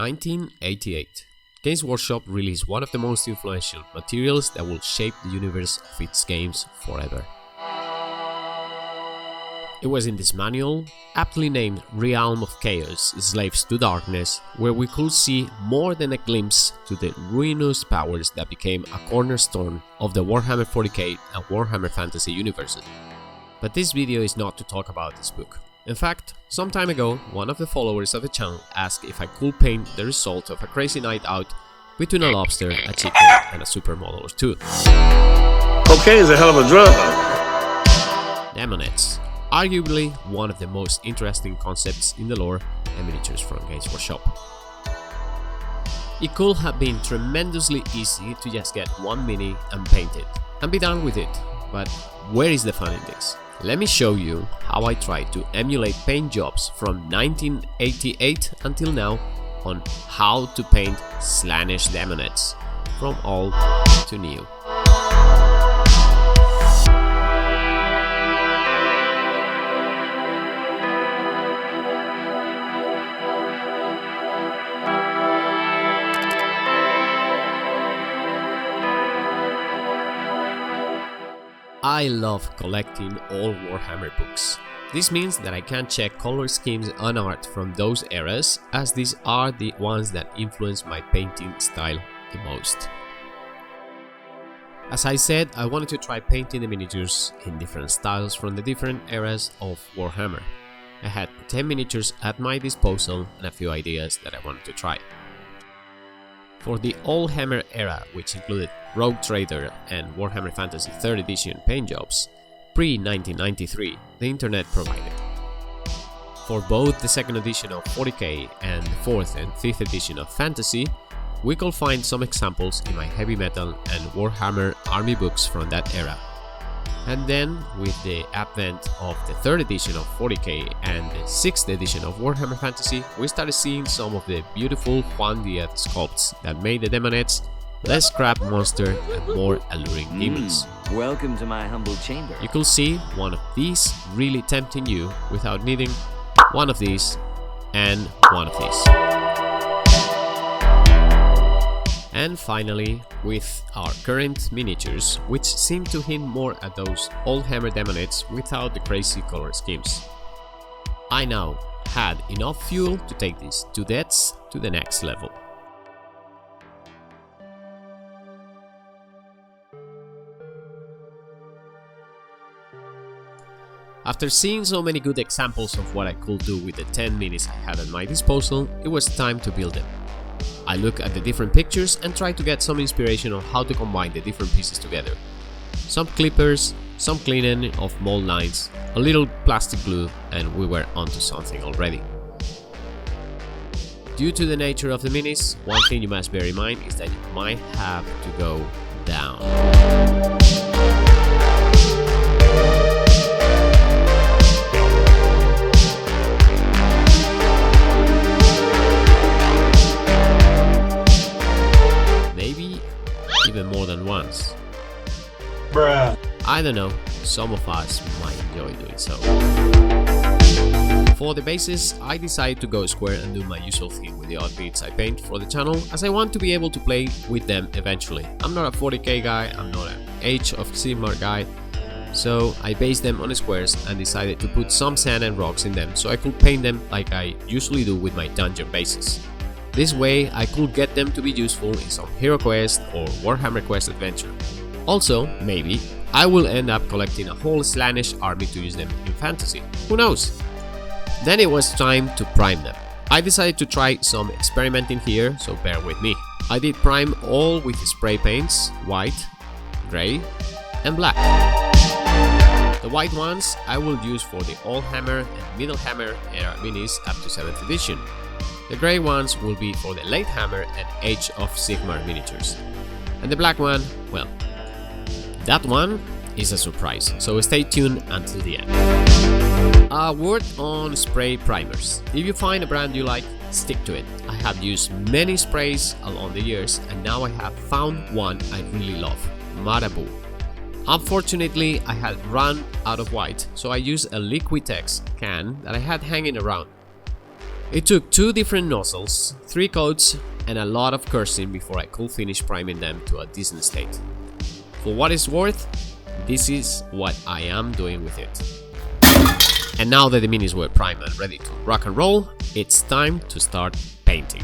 1988. Games Workshop released one of the most influential materials that will shape the universe of its games forever. It was in this manual, aptly named Realm of Chaos, Slaves to Darkness, where we could see more than a glimpse to the ruinous powers that became a cornerstone of the Warhammer 40k and Warhammer Fantasy universes. But this video is not to talk about this book. In fact, some time ago, one of the followers of the channel asked if I could paint the result of a crazy night out between a lobster, a chicken, and a supermodel or two. Cocaine is a hell of a drug. Daemonettes, arguably one of the most interesting concepts in the lore and miniatures from Games Workshop. It could have been tremendously easy to just get one mini and paint it, and be done with it, but where is the fun in this? Let me show you how I tried to emulate paint jobs from 1988 until now on how to paint Slaanesh Daemonettes from old to new. I love collecting all Warhammer books. This means that I can check color schemes and art from those eras, as these are the ones that influence my painting style the most. As I said, I wanted to try painting the miniatures in different styles from the different eras of Warhammer. I had 10 miniatures at my disposal and a few ideas that I wanted to try. For the Oldhammer era, which included Rogue Trader and Warhammer Fantasy 3rd edition paint jobs, pre-1993, the internet provided. For both the 2nd edition of 40k and the 4th and 5th edition of Fantasy, we could find some examples in my Heavy Metal and Warhammer Army books from that era. And then, with the advent of the 3rd edition of 40k and the 6th edition of Warhammer Fantasy, we started seeing some of the beautiful Juan Diaz sculpts that made the Daemonettes less crap monster and more alluring demons. Welcome to my humble chamber. You could see one of these really tempting you without needing one of these and one of these. And finally, with our current miniatures, which seem to hint more at those Oldhammer Daemonettes without the crazy color schemes. I now had enough fuel to take these two deaths to the next level. After seeing so many good examples of what I could do with the 10 minis I had at my disposal, it was time to build them. I look at the different pictures and try to get some inspiration on how to combine the different pieces together. Some clippers, some cleaning of mold lines, a little plastic glue, and we were onto something already. Due to the nature of the minis, one thing you must bear in mind is that you might have to go down. Even more than once. Bruh. I don't know, some of us might enjoy doing so. For the bases, I decided to go square and do my usual thing with the odd bits I paint for the channel, as I want to be able to play with them eventually. I'm not a 40k guy, I'm not an Age of Sigmar guy, so I based them on squares and decided to put some sand and rocks in them so I could paint them like I usually do with my dungeon bases. This way, I could get them to be useful in some Hero Quest or Warhammer Quest adventure. Also, maybe, I will end up collecting a whole Slaanesh army to use them in Fantasy. Who knows? Then it was time to prime them. I decided to try some experimenting here, so bear with me. I did prime all with spray paints, white, grey, and black. The white ones I will use for the Oldhammer and Middlehammer era minis up to 7th edition. The grey ones will be for the Latehammer and Age of Sigmar miniatures. And the black one, well, that one is a surprise, so stay tuned until the end. A word on spray primers. If you find a brand you like, stick to it. I have used many sprays along the years and now I have found one I really love, Marabou. Unfortunately, I had run out of white, so I used a Liquitex can that I had hanging around. It took 2 different nozzles, 3 coats and a lot of cursing before I could finish priming them to a decent state. For what it's worth, this is what I am doing with it. And now that the minis were primed and ready to rock and roll, it's time to start painting.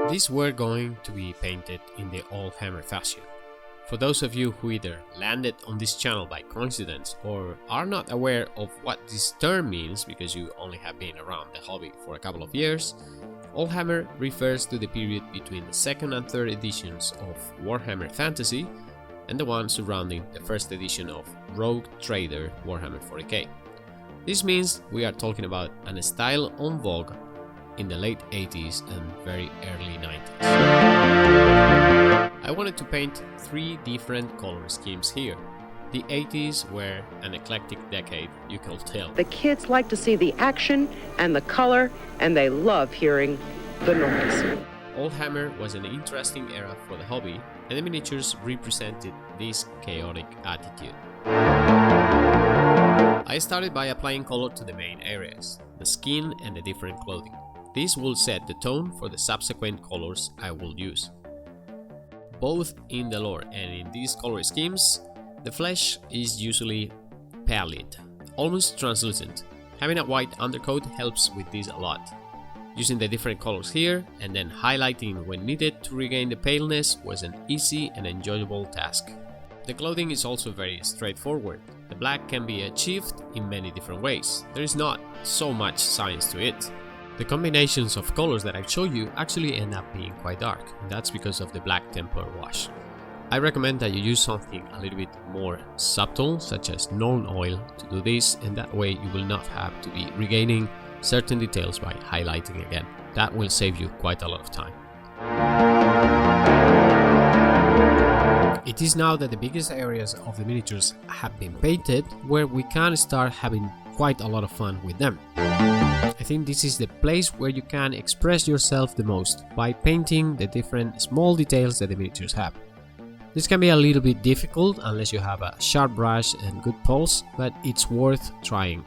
These were going to be painted in the Oldhammer fashion. For those of you who either landed on this channel by coincidence or are not aware of what this term means because you only have been around the hobby for a couple of years, Oldhammer refers to the period between the 2nd and 3rd editions of Warhammer Fantasy and the one surrounding the 1st edition of Rogue Trader Warhammer 40k. This means we are talking about a style on vogue in the late 80s and very early 90s. I wanted to paint 3 different color schemes here. The 80s were an eclectic decade, you can tell. The kids like to see the action and the color, and they love hearing the noise. Oldhammer was an interesting era for the hobby, and the miniatures represented this chaotic attitude. I started by applying color to the main areas, the skin and the different clothing. This will set the tone for the subsequent colors I will use. Both in the lore and in these color schemes, the flesh is usually pallid, almost translucent. Having a white undercoat helps with this a lot. Using the different colors here and then highlighting when needed to regain the paleness was an easy and enjoyable task. The clothing is also very straightforward. The black can be achieved in many different ways. There is not so much science to it. The combinations of colors that I show you actually end up being quite dark, and that's because of the black temper wash. I recommend that you use something a little bit more subtle, such as Norn oil, to do this, and that way you will not have to be regaining certain details by highlighting again. That will save you quite a lot of time. It is now that the biggest areas of the miniatures have been painted where we can start having quite a lot of fun with them. I think this is the place where you can express yourself the most by painting the different small details that the miniatures have. This can be a little bit difficult unless you have a sharp brush and good pulse, but it's worth trying.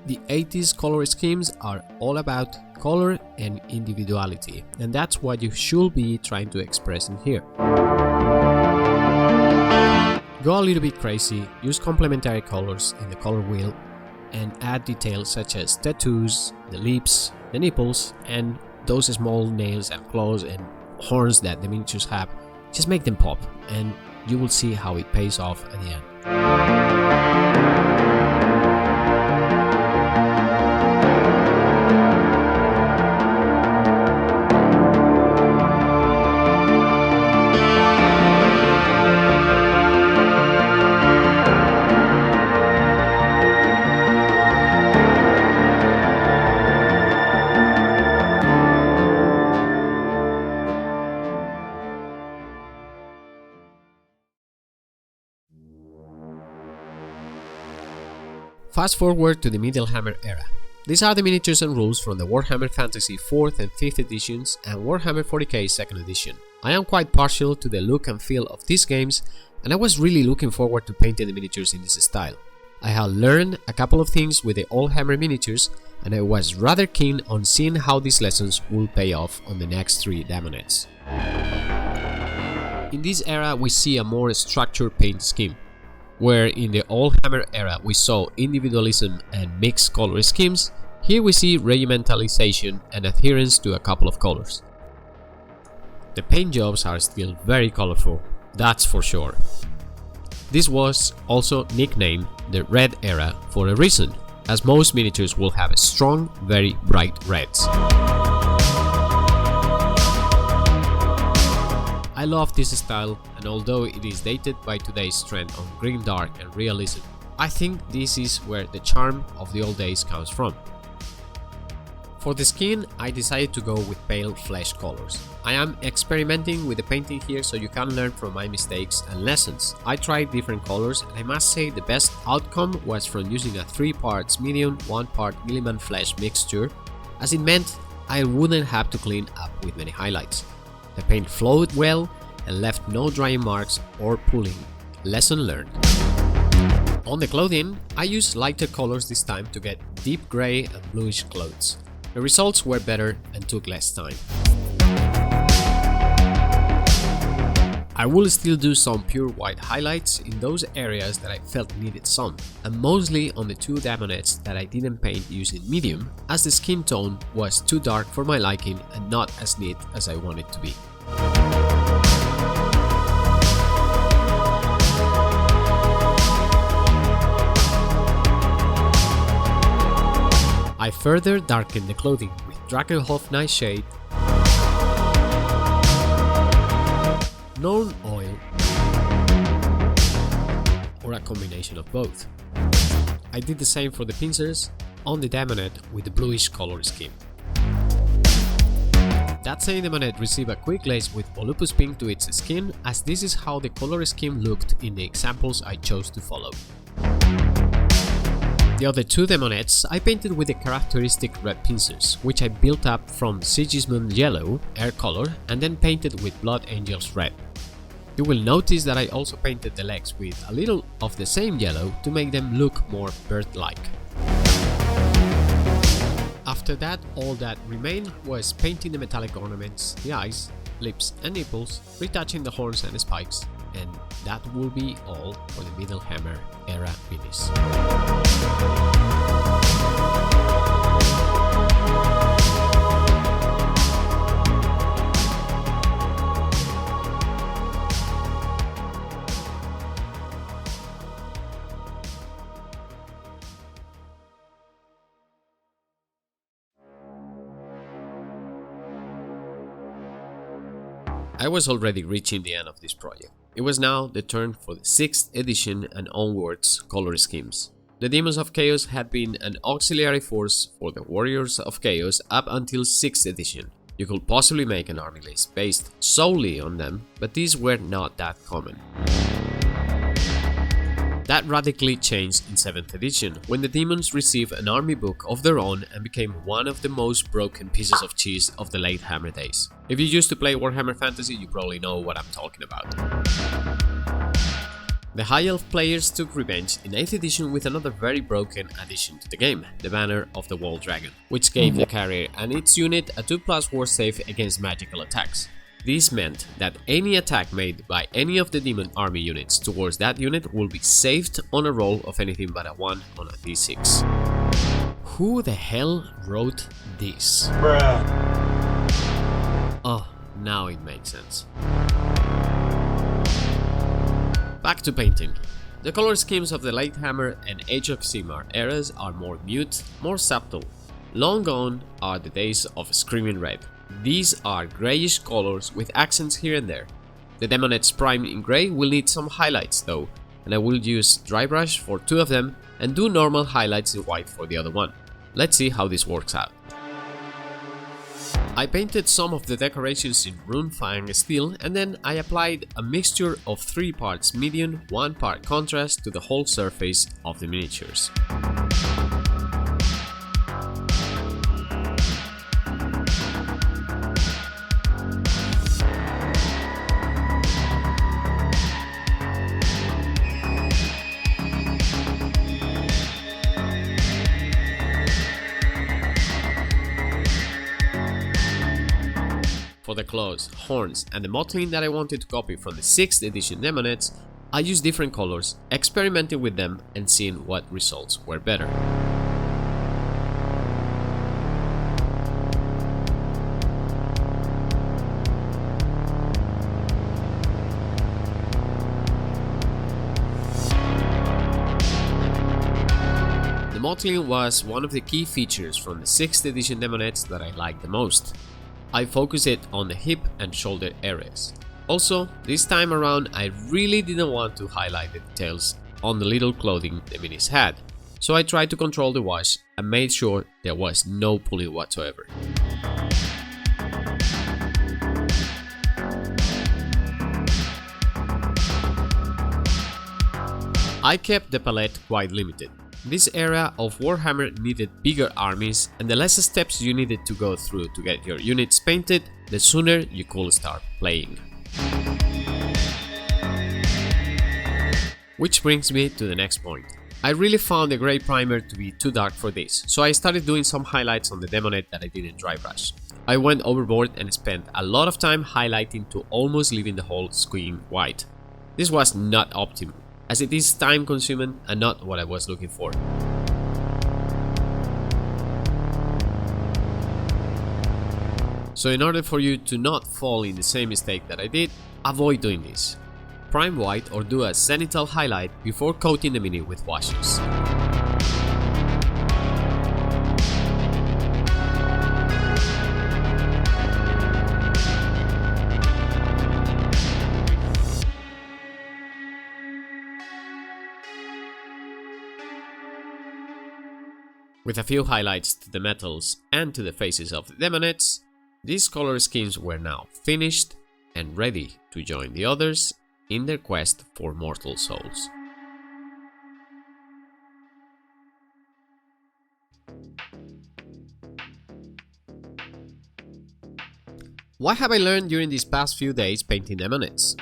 The 80s color schemes are all about color and individuality, and that's what you should be trying to express in here. Go a little bit crazy, use complementary colors in the color wheel, and add details such as tattoos, the lips, the nipples, and those small nails and claws and horns that the miniatures have. Just make them pop, and you will see how it pays off at the end. Fast forward to the Middlehammer era. These are the miniatures and rules from the Warhammer Fantasy 4th and 5th editions and Warhammer 40k 2nd edition. I am quite partial to the look and feel of these games, and I was really looking forward to painting the miniatures in this style. I had learned a couple of things with the Oldhammer miniatures, and I was rather keen on seeing how these lessons will pay off on the next 3 Daemonettes. In this era we see a more structured paint scheme. Where in the Oldhammer era we saw individualism and mixed color schemes, here we see regimentalization and adherence to a couple of colors. The paint jobs are still very colorful, that's for sure. This was also nicknamed the Red Era for a reason, as most miniatures will have strong, very bright reds. I love this style, and although it is dated by today's trend on grimdark and realism, I think this is where the charm of the old days comes from. For the skin, I decided to go with pale flesh colors. I am experimenting with the painting here so you can learn from my mistakes and lessons. I tried different colors, and I must say the best outcome was from using a 3 parts medium, 1 part Milliman flesh mixture, as it meant I wouldn't have to clean up with many highlights. The paint flowed well and left no drying marks or pulling. Lesson learned. On the clothing, I used lighter colors this time to get deep grey and bluish clothes. The results were better and took less time. I will still do some pure white highlights in those areas that I felt needed some, and mostly on the two Daemonettes that I didn't paint using medium, as the skin tone was too dark for my liking and not as neat as I wanted to be. I further darkened the clothing with Drakenhof Nightshade, Norn Oil, or a combination of both. I did the same for the pincers on the Daemonette with the bluish color scheme. That same Daemonette received a quick glaze with Volupus Pink to its skin, as this is how the color scheme looked in the examples I chose to follow. The other two Daemonettes I painted with the characteristic red pincers, which I built up from Sigismund Yellow, air color, and then painted with Blood Angels red. You will notice that I also painted the legs with a little of the same yellow to make them look more bird-like. After that, all that remained was painting the metallic ornaments, the eyes, lips and nipples, retouching the horns and spikes, and that will be all for the Middlehammer era minis. I was already reaching the end of this project. It was now the turn for the 6th edition and onwards color schemes. The Demons of Chaos had been an auxiliary force for the Warriors of Chaos up until 6th edition. You could possibly make an army list based solely on them, but these were not that common. That radically changed in 7th edition, when the demons received an army book of their own and became one of the most broken pieces of cheese of the Latehammer days. If you used to play Warhammer Fantasy, you probably know what I'm talking about. The High Elf players took revenge in 8th edition with another very broken addition to the game, the Banner of the Wall Dragon, which gave the carrier and its unit a 2+ war save against magical attacks. This meant that any attack made by any of the demon army units towards that unit will be saved on a roll of anything but a 1 on a d6. Who the hell wrote this? Bruh. Oh, now it makes sense. Back to painting. The color schemes of the Latehammer and Age of Sigmar eras are more mute, more subtle. Long gone are the days of Screaming Red. These are greyish colors with accents here and there. The Daemonettes primed in grey will need some highlights though, and I will use dry brush for 2 of them and do normal highlights in white for the other one. Let's see how this works out. I painted some of the decorations in Runefang steel, and then I applied a mixture of 3 parts medium, 1 part contrast to the whole surface of the miniatures. For the claws, horns and the mottling that I wanted to copy from the 6th edition Daemonettes, I used different colors, experimenting with them and seeing what results were better. The mottling was one of the key features from the 6th edition Daemonettes that I liked the most. I focused it on the hip and shoulder areas. Also, this time around I really didn't want to highlight the details on the little clothing the minis had, so I tried to control the wash and made sure there was no pulling whatsoever. I kept the palette quite limited. This era of Warhammer needed bigger armies, and the less steps you needed to go through to get your units painted, the sooner you could start playing. Which brings me to the next point. I really found the grey primer to be too dark for this, so I started doing some highlights on the Daemonette that I didn't dry brush. I went overboard and spent a lot of time highlighting to almost leaving the whole screen white. This was not optimal, as it is time consuming and not what I was looking for. So in order for you to not fall in the same mistake that I did, avoid doing this. Prime white or do a zenithal highlight before coating the mini with washes. With a few highlights to the metals and to the faces of the Daemonettes, these color schemes were now finished and ready to join the others in their quest for mortal souls. What have I learned during these past few days painting Daemonettes?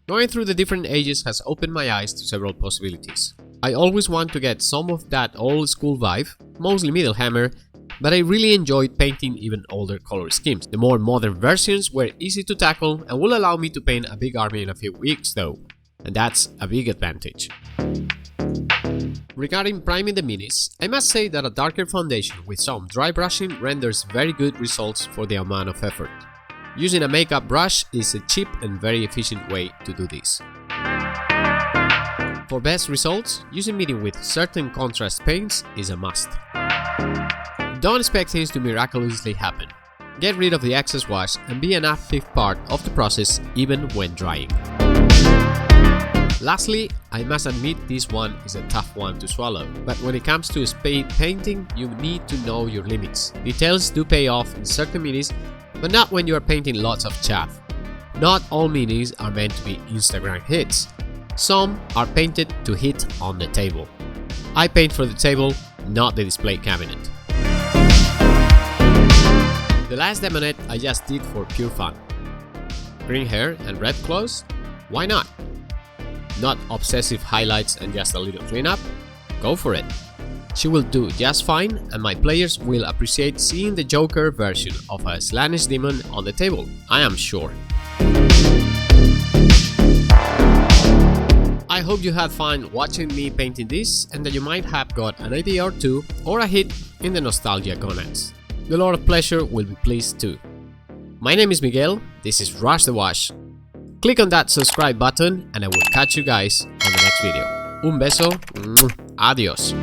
Going through the different ages has opened my eyes to several possibilities. I always want to get some of that old school vibe, mostly Middlehammer, but I really enjoyed painting even older color schemes. The more modern versions were easy to tackle and will allow me to paint a big army in a few weeks though, and that's a big advantage. Regarding priming the minis, I must say that a darker foundation with some dry brushing renders very good results for the amount of effort. Using a makeup brush is a cheap and very efficient way to do this. For best results, using medium with certain contrast paints is a must. Don't expect things to miraculously happen. Get rid of the excess wash and be an active part of the process even when drying. Lastly, I must admit this one is a tough one to swallow, but when it comes to spade painting, you need to know your limits. Details do pay off in certain minis, but not when you are painting lots of chaff. Not all minis are meant to be Instagram hits. Some are painted to hit on the table. I paint for the table, not the display cabinet. The last Daemonette I just did for pure fun. Green hair and red claws? Why not? Not obsessive highlights and just a little cleanup? Go for it. She will do just fine and my players will appreciate seeing the Joker version of a Slaanesh demon on the table, I am sure. I hope you had fun watching me painting this and that you might have got an idea or two or a hit in the nostalgia comments. The Lord of Pleasure will be pleased too. My name is Miguel, this is Rush the Wash. Click on that subscribe button and I will catch you guys on the next video. Un beso, adios.